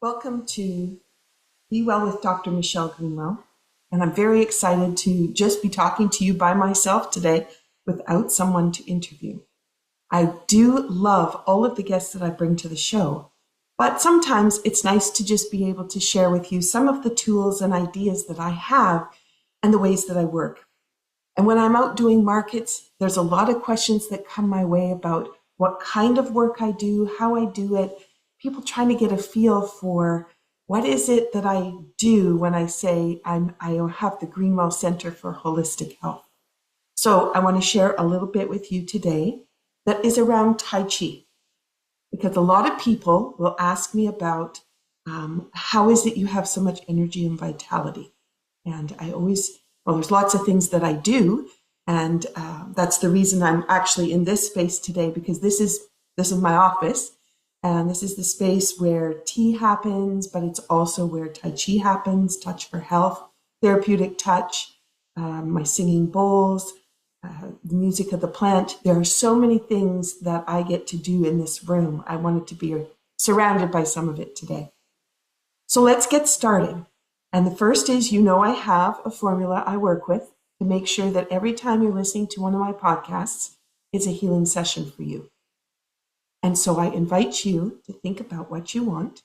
Welcome to Be Well with Dr. Michelle Greenwell. And I'm very excited to just be talking to you by myself today without someone to interview. I do love all of the guests that I bring to the show, but sometimes it's nice to just be able to share with you some of the tools and ideas that I have and the ways that I work. And when I'm out doing markets, there's a lot of questions that come my way about what kind of work I do, how I do it, people trying to get a feel for what is it that I do when I say I have the Greenwell Center for Holistic Health. So I want to share a little bit with you today that is around Tai Chi, because a lot of people will ask me about how is it you have so much energy and vitality? And there's lots of things that I do, and that's the reason I'm actually in this space today, because this is my office. And this is the space where tea happens, but it's also where Tai Chi happens, touch for health, therapeutic touch, my singing bowls, the music of the plant. There are so many things that I get to do in this room. I wanted to be surrounded by some of it today. So let's get started. And the first is, I have a formula I work with to make sure that every time you're listening to one of my podcasts, it's a healing session for you. And so I invite you to think about what you want.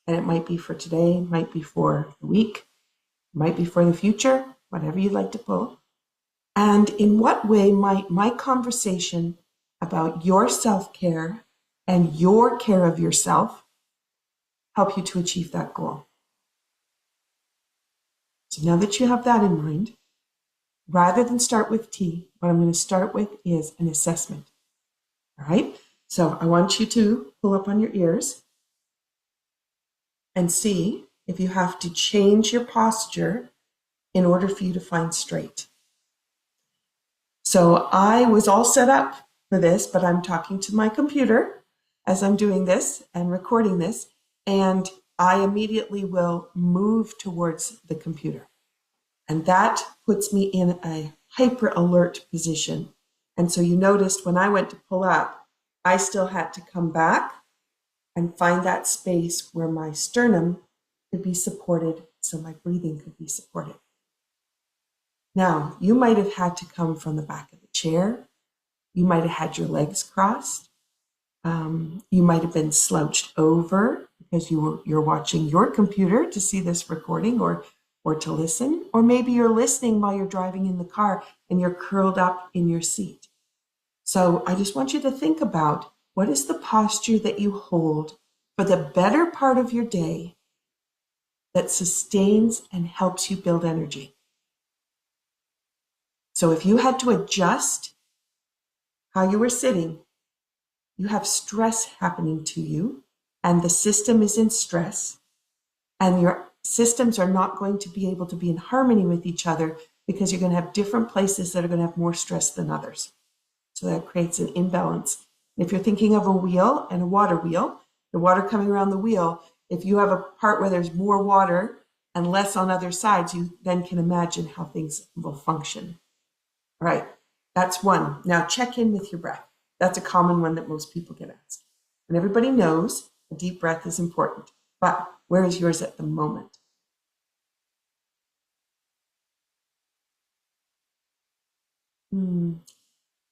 And it might be for today, might be for the week, might be for the future, whatever you'd like to pull. And in what way might my conversation about your self-care and your care of yourself help you to achieve that goal? So now that you have that in mind, rather than start with tea, what I'm going to start with is an assessment. All right, so I want you to pull up on your ears and see if you have to change your posture in order for you to find straight. So I was all set up for this, but I'm talking to my computer as I'm doing this and recording this, and I immediately will move towards the computer. And that puts me in a hyper alert position. And so you noticed when I went to pull up, I still had to come back and find that space where my sternum could be supported so my breathing could be supported. Now, you might have had to come from the back of the chair. You might have had your legs crossed. You might have been slouched over because you're watching your computer to see this recording or to listen. Or maybe you're listening while you're driving in the car and you're curled up in your seat. So I just want you to think about what is the posture that you hold for the better part of your day that sustains and helps you build energy. So if you had to adjust how you were sitting, you have stress happening to you, and the system is in stress, and your systems are not going to be able to be in harmony with each other because you're going to have different places that are going to have more stress than others. So that creates an imbalance. If you're thinking of a wheel and a water wheel, the water coming around the wheel, if you have a part where there's more water and less on other sides, you then can imagine how things will function. All right, that's one. Now check in with your breath. That's a common one that most people get asked. And everybody knows a deep breath is important, but where is yours at the moment?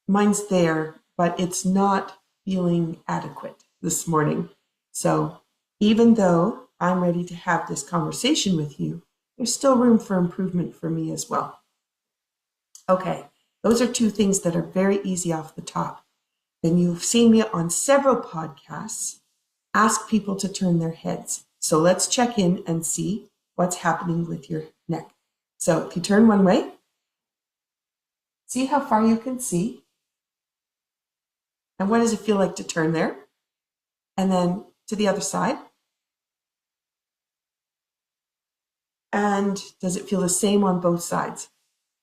Mine's there, but it's not feeling adequate this morning. So even though I'm ready to have this conversation with you, there's still room for improvement for me as well. Okay, those are two things that are very easy off the top. Then you've seen me on several podcasts ask people to turn their heads. So let's check in and see what's happening with your neck. So if you turn one way, see how far you can see. And what does it feel like to turn there? And then to the other side. And does it feel the same on both sides?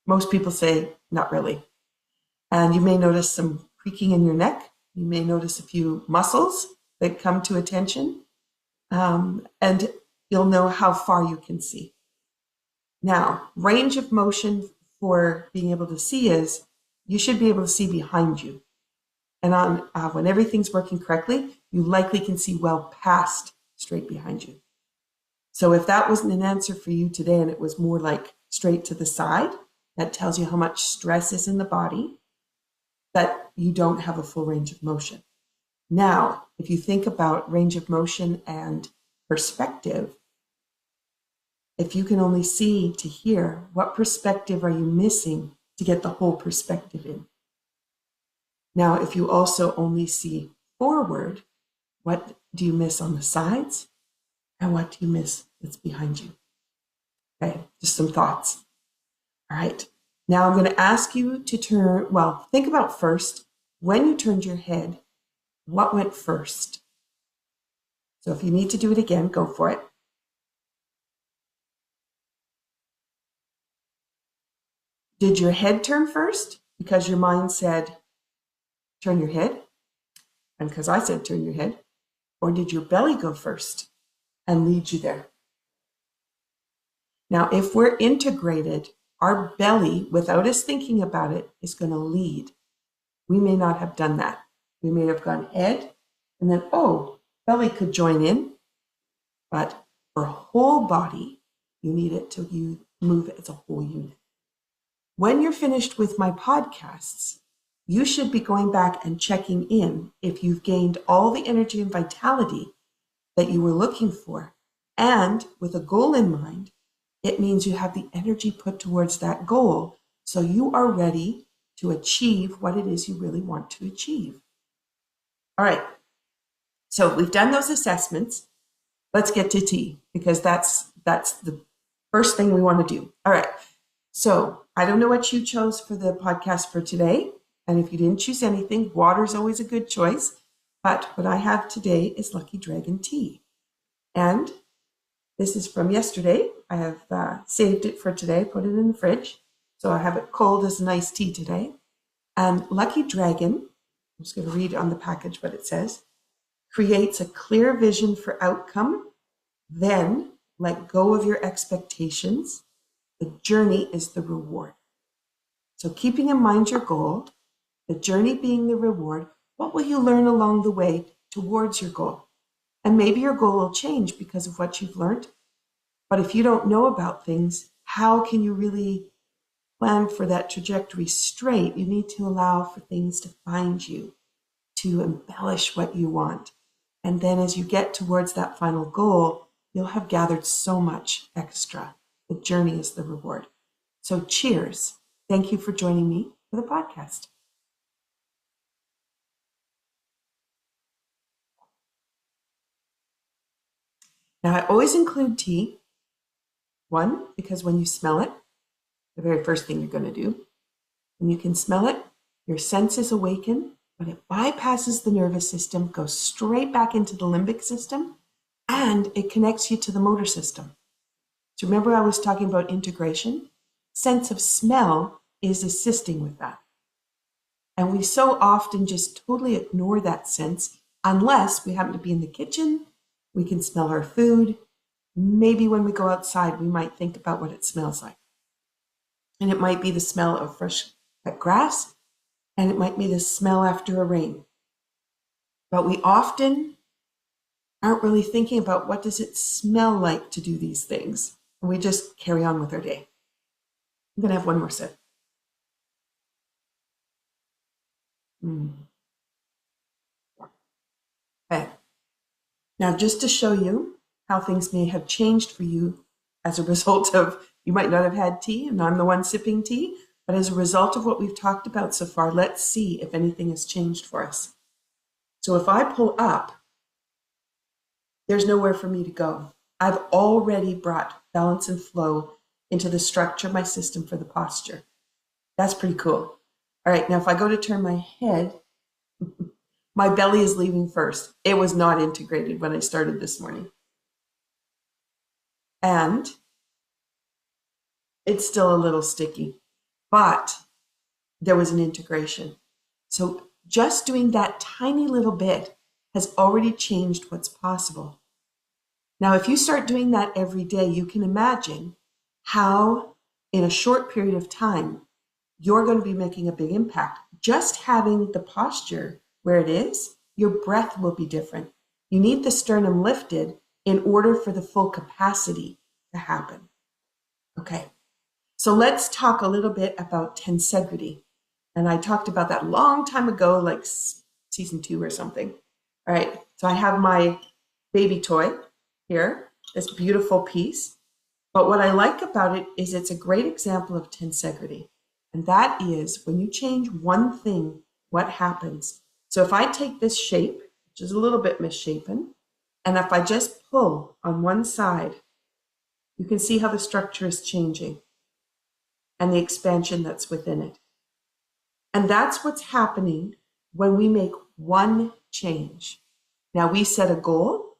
Most people say, not really. And you may notice some creaking in your neck. You may notice a few muscles that come to attention. And you'll know how far you can see. Now, range of motion for being able to see is you should be able to see behind you. And when everything's working correctly, you likely can see well past straight behind you. So if that wasn't an answer for you today and it was more like straight to the side, that tells you how much stress is in the body, that you don't have a full range of motion. Now, if you think about range of motion and perspective, if you can only see to hear, what perspective are you missing to get the whole perspective in? Now, if you also only see forward, what do you miss on the sides? And what do you miss that's behind you? Okay, just some thoughts. All right, now I'm going to ask you to think about first, when you turned your head, what went first? So if you need to do it again, go for it. Did your head turn first because your mind said, turn your head? And because I said, turn your head? Or did your belly go first and lead you there? Now, if we're integrated, our belly, without us thinking about it, is going to lead. We may not have done that. We may have gone head and then, belly could join in. But for whole body, you need it to move as a whole unit. When you're finished with my podcasts, you should be going back and checking in if you've gained all the energy and vitality that you were looking for. And with a goal in mind, it means you have the energy put towards that goal, so you are ready to achieve what it is you really want to achieve. All right, so we've done those assessments. Let's get to tea, because that's the first thing we want to do. All right, so I don't know what you chose for the podcast for today, and if you didn't choose anything, water is always a good choice, but what I have today is Lucky Dragon tea. And this is from yesterday. I have saved it for today, put it in the fridge. So I have it cold as an iced tea today. And Lucky Dragon, I'm just going to read on the package what it says, creates a clear vision for outcome, then let go of your expectations. The journey is the reward. So keeping in mind your goal, the journey being the reward, what will you learn along the way towards your goal? And maybe your goal will change because of what you've learned. But if you don't know about things, how can you really plan for that trajectory straight? You need to allow for things to find you, to embellish what you want. And then as you get towards that final goal, you'll have gathered so much extra. The journey is the reward. So cheers. Thank you for joining me for the podcast. Now, I always include tea. One, because when you smell it, the very first thing you're going to do, when you can smell it, your senses awaken, but it bypasses the nervous system, goes straight back into the limbic system, and it connects you to the motor system. So remember I was talking about integration? Sense of smell is assisting with that. And we so often just totally ignore that sense unless we happen to be in the kitchen, we can smell our food. Maybe when we go outside, we might think about what it smells like. And it might be the smell of fresh cut grass, and it might be the smell after a rain. But we often aren't really thinking about what does it smell like to do these things. And we just carry on with our day. I'm going to have one more sip. Okay. Now, just to show you how things may have changed for you as a result of, you might not have had tea, and I'm the one sipping tea, but as a result of what we've talked about so far, let's see if anything has changed for us. So if I pull up, there's nowhere for me to go. I've already brought balance and flow into the structure of my system for the posture. That's pretty cool. All right, now if I go to turn my head, my belly is leaving first. It was not integrated when I started this morning. And it's still a little sticky, but there was an integration. So just doing that tiny little bit has already changed what's possible. Now, if you start doing that every day, you can imagine how in a short period of time, you're going to be making a big impact. Just having the posture where it is, your breath will be different. You need the sternum lifted in order for the full capacity to happen. Okay, so let's talk a little bit about tensegrity. And I talked about that a long time ago, like season 2 or something. All right, so I have my baby toy here, this beautiful piece. But what I like about it is it's a great example of tensegrity. And that is when you change one thing, what happens? So if I take this shape, which is a little bit misshapen, and if I just pull on one side, you can see how the structure is changing and the expansion that's within it. And that's what's happening when we make one change. Now, we set a goal,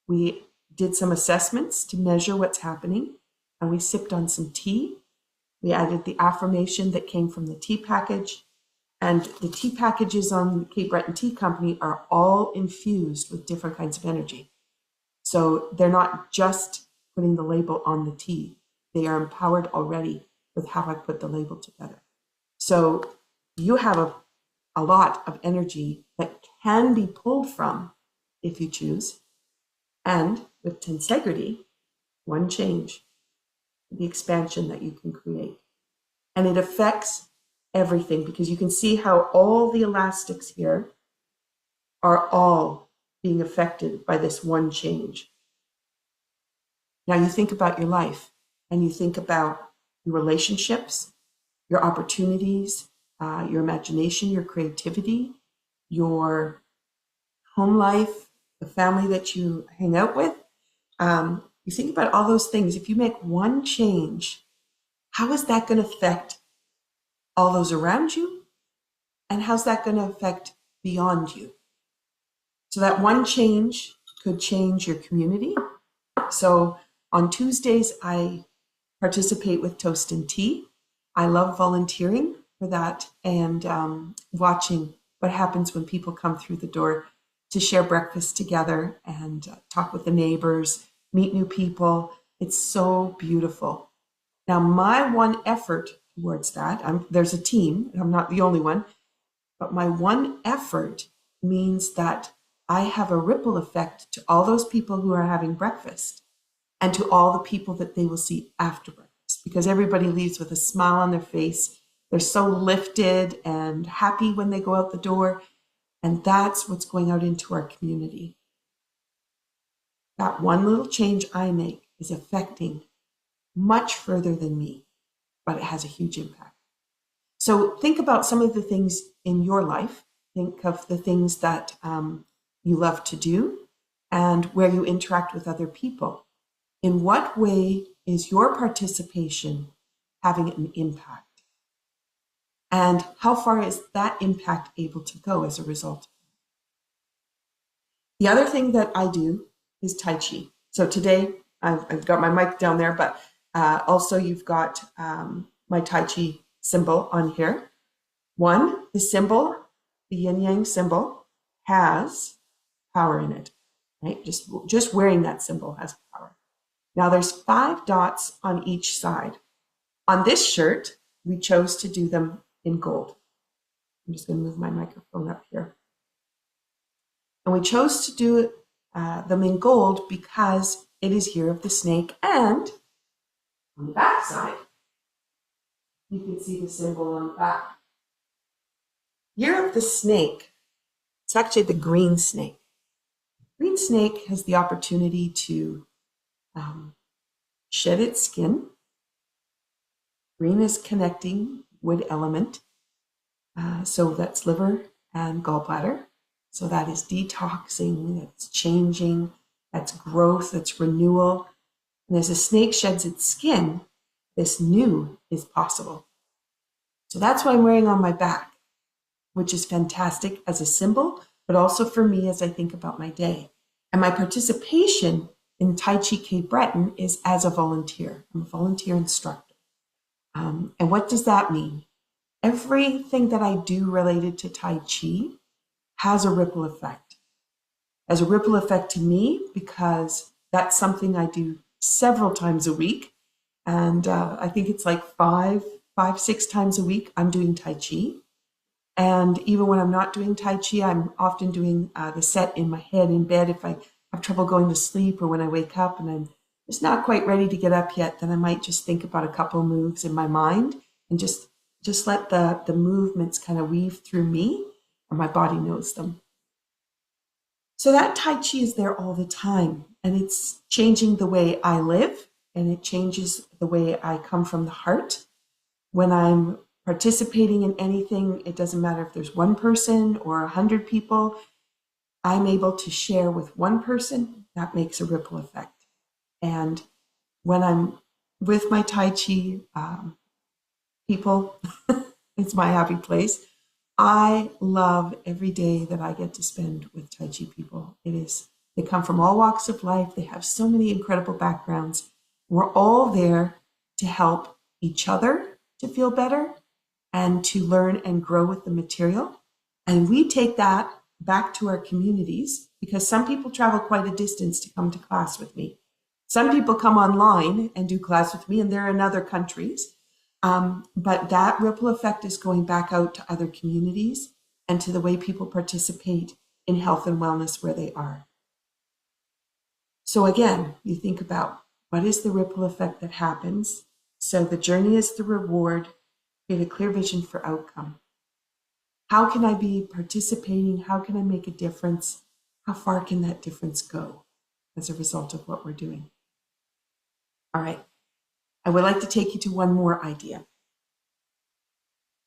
we did some assessments to measure what's happening, and we sipped on some tea. We added the affirmation that came from the tea package, and the tea packages on the Cape Breton Tea Company are all infused with different kinds of energy. So they're not just putting the label on the tea, they are empowered already with how I put the label together. So you have a lot of energy that can be pulled from if you choose. And with tensegrity, one change, the expansion that you can create. And it affects everything because you can see how all the elastics here are all being affected by this one change. Now you think about your life and you think about your relationships, your opportunities, your imagination, your creativity, your home life, the family that you hang out with. You think about all those things. If you make one change, how is that going to affect all those around you? And how's that going to affect beyond you? So that one change could change your community. So on Tuesdays, I participate with Toast and Tea. I love volunteering for that and watching what happens when people come through the door to share breakfast together and talk with the neighbors, meet new people. It's so beautiful. Now, my one effort towards that, there's a team, I'm not the only one, but my one effort means that I have a ripple effect to all those people who are having breakfast and to all the people that they will see after breakfast, because everybody leaves with a smile on their face. They're so lifted and happy when they go out the door. And that's what's going out into our community. That one little change I make is affecting much further than me, but it has a huge impact. So think about some of the things in your life. Think of the things that you love to do and where you interact with other people. In what way is your participation having an impact? And how far is that impact able to go as a result? The other thing that I do is Tai Chi. So today I've got my mic down there, but also you've got my Tai Chi symbol on here. One, the symbol, the yin yang symbol, has power in it, right? Just wearing that symbol has power. Now there's 5 dots on each side. On this shirt, we chose to do them in gold. I'm just going to move my microphone up here. And we chose to do them in gold because it is Year of the Snake, and on the back side, you can see the symbol on the back. Year of the Snake, it's actually the green snake. Green snake has the opportunity to shed its skin. Green is connecting wood element. So that's liver and gallbladder. So that is detoxing, that's changing, that's growth, that's renewal. And as a snake sheds its skin, this new is possible. So that's what I'm wearing on my back, which is fantastic as a symbol, but also for me as I think about my day. And my participation in Tai Chi Cape Breton is as a volunteer. I'm a volunteer instructor. And what does that mean? Everything that I do related to Tai Chi has a ripple effect. Has a ripple effect to me because that's something I do several times a week. And I think it's like 6 times a week I'm doing Tai Chi. And even when I'm not doing Tai Chi, I'm often doing the set in my head in bed if I have trouble going to sleep, or when I wake up and I'm just not quite ready to get up yet, then I might just think about a couple of moves in my mind and just let the movements kind of weave through me, and my body knows them. So that Tai Chi is there all the time, and it's changing the way I live, and it changes the way I come from the heart. When I'm participating in anything, it doesn't matter if there's one person or 100 people, I'm able to share with one person, that makes a ripple effect. And when I'm with my Tai Chi people, it's my happy place. I love every day that I get to spend with Tai Chi people. They come from all walks of life. They have so many incredible backgrounds. We're all there to help each other to feel better and to learn and grow with the material. And we take that back to our communities, because some people travel quite a distance to come to class with me. Some people come online and do class with me, and they're in other countries. But that ripple effect is going back out to other communities and to the way people participate in health and wellness where they are. So again, you think about, what is the ripple effect that happens? So the journey is the reward. Create a clear vision for outcome. How can I be participating? How can I make a difference? How far can that difference go as a result of what we're doing? All right. I would like to take you to one more idea.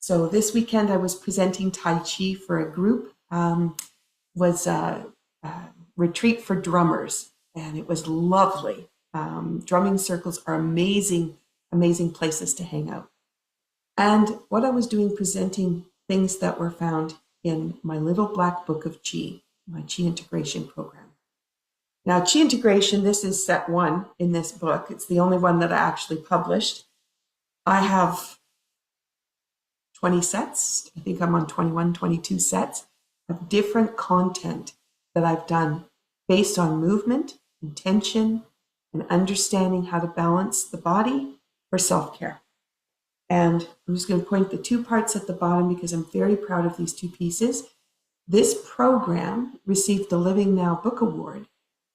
So this weekend I was presenting Tai Chi for a group, was a retreat for drummers, and it was lovely. Drumming circles are amazing, amazing places to hang out. And what I was doing, presenting things that were found in my little black book of Qi, my YINtegration program. Now, YINtegration, this is set 1 in this book. It's the only one that I actually published. I have 20 sets. I think I'm on 21, 22 sets of different content that I've done based on movement, intention, and understanding how to balance the body for self-care. And I'm just going to point the 2 parts at the bottom because I'm very proud of these 2 pieces. This program received the Living Now Book Award,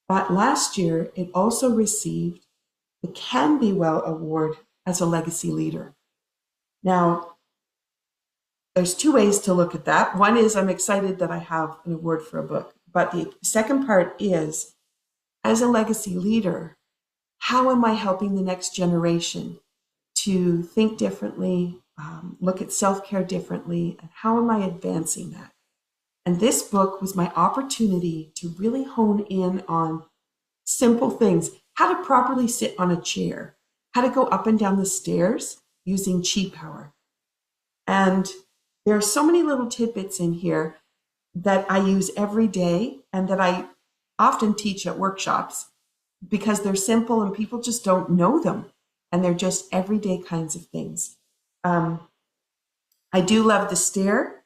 but last year it also received the Can Be Well Award as a legacy leader. Now, there's 2 ways to look at that. One is I'm excited that I have an award for a book, but the second part is, as a legacy leader, how am I helping the next generation to think differently, look at self-care differently, and how am I advancing that? And this book was my opportunity to really hone in on simple things, how to properly sit on a chair, how to go up and down the stairs using Qi power. And there are so many little tidbits in here that I use every day and that I often teach at workshops because they're simple and people just don't know them. And they're just everyday kinds of things. I do love the stair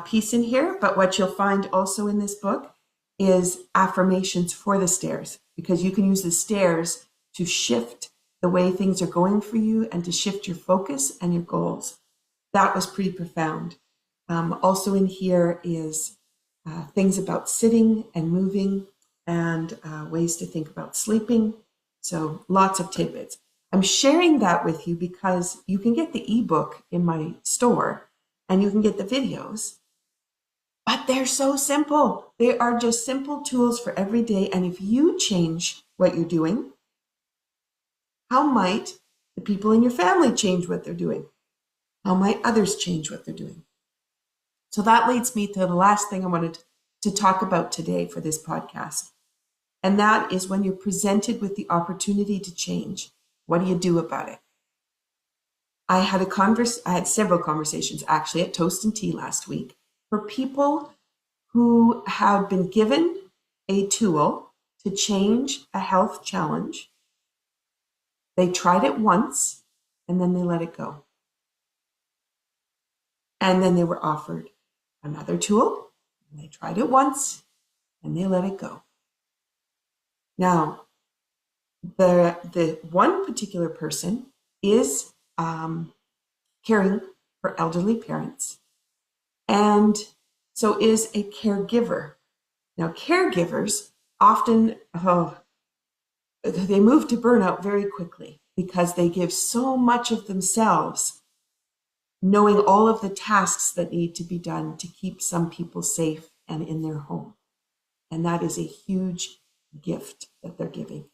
piece in here, but what you'll find also in this book is affirmations for the stairs, because you can use the stairs to shift the way things are going for you and to shift your focus and your goals. That was pretty profound. Also in here is things about sitting and moving and ways to think about sleeping. So lots of tidbits. I'm sharing that with you because you can get the ebook in my store and you can get the videos, but they're so simple. They are just simple tools for every day. And if you change what you're doing, how might the people in your family change what they're doing? How might others change what they're doing? So that leads me to the last thing I wanted to talk about today for this podcast. And that is, when you're presented with the opportunity to change, what do you do about it? I had several conversations actually at Toast and Tea last week for people who have been given a tool to change a health challenge. They tried it once and then they let it go. And then they were offered another tool and they tried it once and they let it go. Now, the one particular person is caring for elderly parents, and so is a caregiver. Now, caregivers often, they move to burnout very quickly because they give so much of themselves, knowing all of the tasks that need to be done to keep some people safe and in their home. And that is a huge gift that they're giving.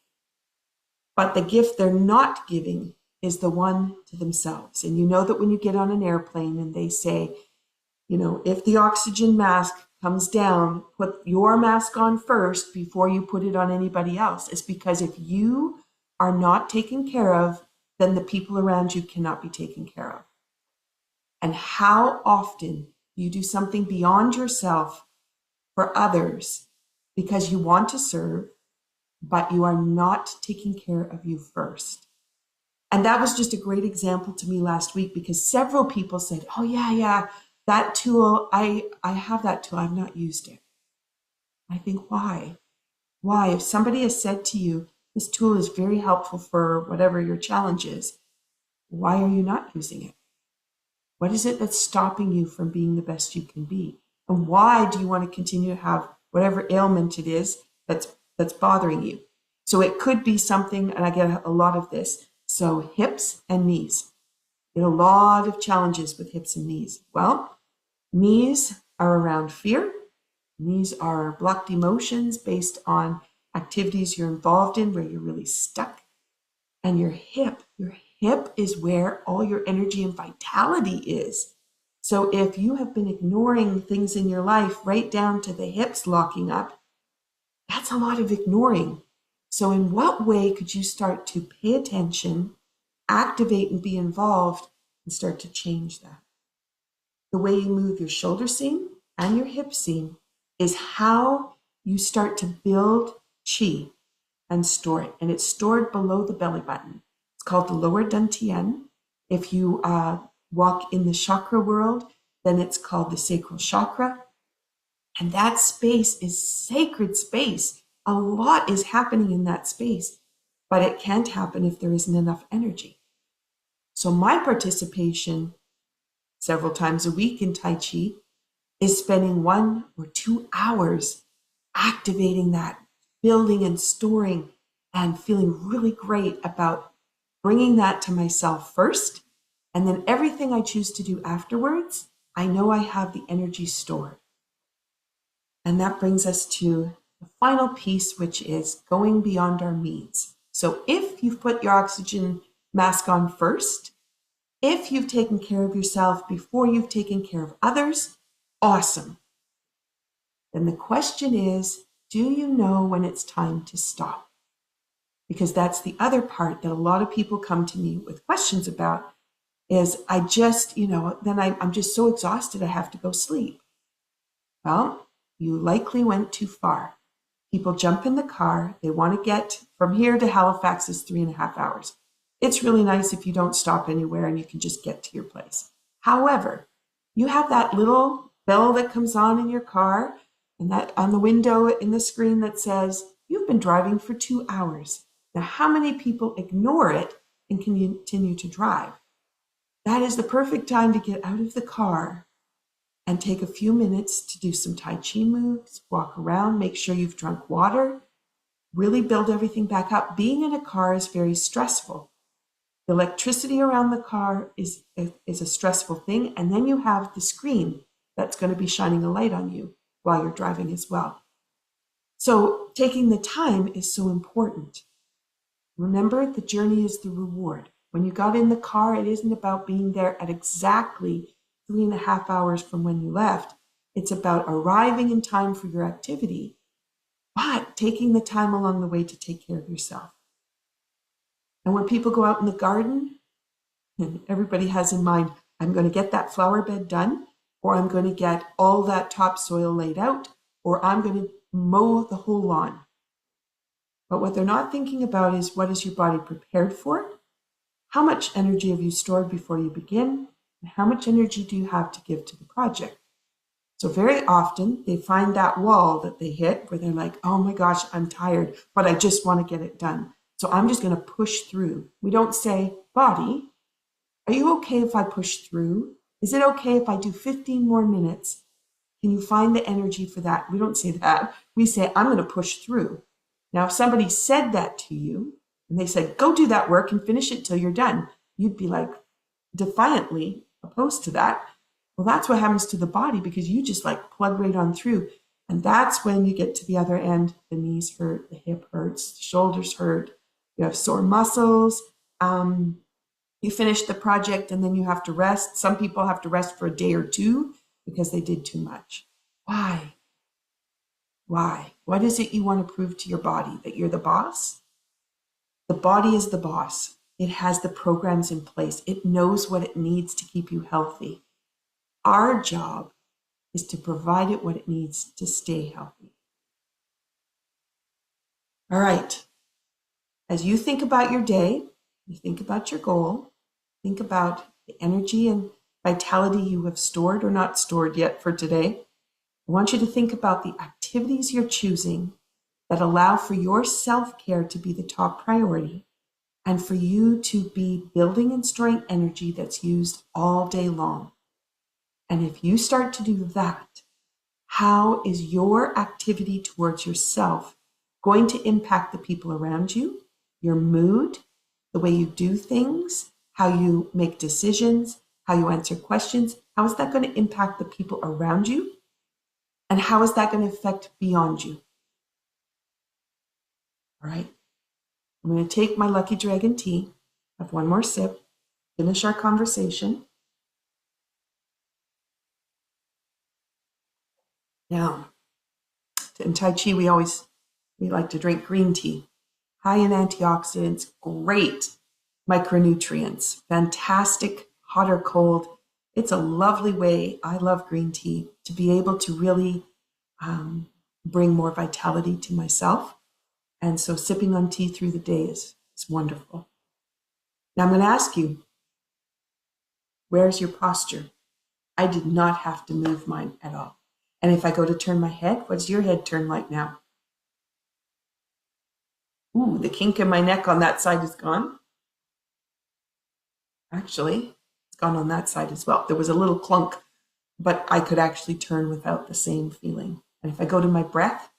But the gift they're not giving is the one to themselves. And you know that when you get on an airplane and they say, if the oxygen mask comes down, put your mask on first before you put it on anybody else. It's because if you are not taken care of, then the people around you cannot be taken care of. And how often you do something beyond yourself for others because you want to serve, but you are not taking care of you first. And that was just a great example to me last week because several people said, oh yeah, that tool, I have that tool, I've not used it. I think, why? Why? If somebody has said to you, this tool is very helpful for whatever your challenge is, why are you not using it? What is it that's stopping you from being the best you can be? And why do you want to continue to have whatever ailment it is that's bothering you? So it could be something, and I get a lot of this, so hips and knees. There are a lot of challenges with hips and knees. Well, knees are around fear. Knees are blocked emotions based on activities you're involved in where you're really stuck. And your hip is where all your energy and vitality is. So if you have been ignoring things in your life right down to the hips locking up, that's a lot of ignoring. So in what way could you start to pay attention, activate and be involved and start to change that? The way you move your shoulder seam and your hip seam is how you start to build chi and store it. And it's stored below the belly button. It's called the lower dantian. If you walk in the chakra world, then it's called the sacral chakra. And that space is sacred space. A lot is happening in that space, but it can't happen if there isn't enough energy. So my participation several times a week in Tai Chi is spending 1 or 2 hours activating that, building and storing and feeling really great about bringing that to myself first. And then everything I choose to do afterwards, I know I have the energy stored. And that brings us to the final piece, which is going beyond our needs. So if you've put your oxygen mask on first, if you've taken care of yourself before you've taken care of others, awesome. Then the question is, do you know when it's time to stop? Because that's the other part that a lot of people come to me with questions about is I just, then I'm just so exhausted I have to go sleep. Well, you likely went too far. People jump in the car. They want to get from here to Halifax is 3.5 hours. It's really nice if you don't stop anywhere and you can just get to your place. However, you have that little bell that comes on in your car and that on the window in the screen that says, you've been driving for 2 hours. Now, how many people ignore it and continue to drive? That is the perfect time to get out of the car and take a few minutes to do some Tai Chi moves, walk around, make sure you've drunk water, really build everything back up. Being in a car is very stressful. The electricity around the car is a stressful thing. And then you have the screen that's going to be shining a light on you while you're driving as well. So taking the time is so important. Remember, the journey is the reward. When you got in the car, it isn't about being there at exactly 3.5 hours from when you left. It's about arriving in time for your activity, but taking the time along the way to take care of yourself. And when people go out in the garden, and everybody has in mind, I'm going to get that flower bed done, or I'm going to get all that topsoil laid out, or I'm going to mow the whole lawn. But what they're not thinking about is, what is your body prepared for? How much energy have you stored before you begin? And how much energy do you have to give to the project? So very often they find that wall that they hit where they're like, oh my gosh, I'm tired, but I just want to get it done. So I'm just going to push through. We don't say, body, are you okay if I push through? Is it okay if I do 15 more minutes? Can you find the energy for that? We don't say that. We say, I'm going to push through. Now, if somebody said that to you and they said, go do that work and finish it till you're done, you'd be like defiantly opposed to that. Well, that's what happens to the body because you just like plug right on through. And that's when you get to the other end. The knees hurt, the hip hurts, the shoulders hurt, you have sore muscles. You finish the project and then you have to rest. Some people have to rest for a day or two because they did too much. Why? Why? What is it you want to prove to your body? That you're the boss? The body is the boss. It has the programs in place. It knows what it needs to keep you healthy. Our job is to provide it what it needs to stay healthy. All right. As you think about your day, you think about your goal, think about the energy and vitality you have stored or not stored yet for today. I want you to think about the activities you're choosing that allow for your self-care to be the top priority and for you to be building and storing energy that's used all day long. And if you start to do that, how is your activity towards yourself going to impact the people around you, your mood, the way you do things, how you make decisions, how you answer questions? How is that going to impact the people around you? And how is that going to affect beyond you? All right. I'm going to take my Lucky Dragon tea, have one more sip, finish our conversation. Now, in Tai Chi, we like to drink green tea. High in antioxidants, great micronutrients, fantastic, hot or cold. It's a lovely way, I love green tea, to be able to really bring more vitality to myself. And so sipping on tea through the day is wonderful. Now I'm going to ask you, where's your posture? I did not have to move mine at all. And if I go to turn my head, what's your head turn like now? Ooh, the kink in my neck on that side is gone. Actually, it's gone on that side as well. There was a little clunk, but I could actually turn without the same feeling. And if I go to my breath,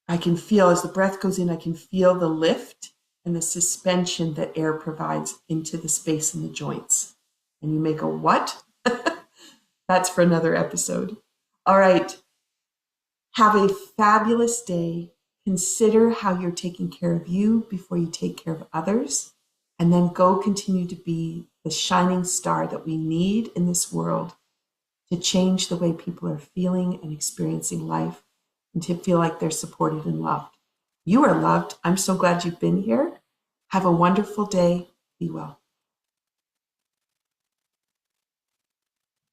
I can feel, as the breath goes in, I can feel the lift and the suspension that air provides into the space in the joints. And you may go, what? That's for another episode. All right. Have a fabulous day. Consider how you're taking care of you before you take care of others. And then go continue to be the shining star that we need in this world to change the way people are feeling and experiencing life and to feel like they're supported and loved. You are loved. I'm so glad you've been here. Have a wonderful day. Be well.